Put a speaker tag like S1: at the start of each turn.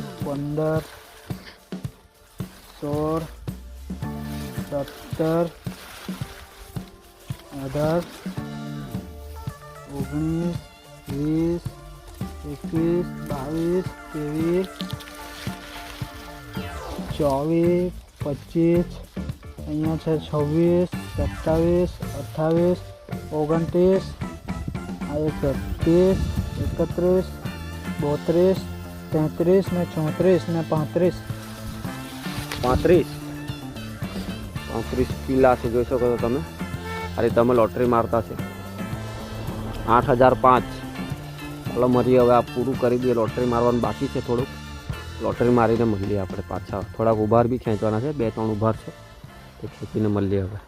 S1: 15, 16, 17, 18, 19, 20, 21, 22, 23, 24, 25, અહીંયા છે 26, 27, 28, 29, આ એક 30, 31, 32, 33 ને 34 ને 35.
S2: 35 પીલા છે, જોઈ શકો છો તમે. આ રીતે અમે લોટરી મારતા છે. 8005. ચાલો મળીએ, હવે આ પૂરું કરી દઈએ. લોટરી મારવાનું બાકી છે થોડુંક. લોટરી મારીને મળીએ આપણે પાછા. થોડાક ઉભાર બી ખેંચવાના છે, 2-3 ઉભાર છે, તે ખેંચીને મળીએ હવે.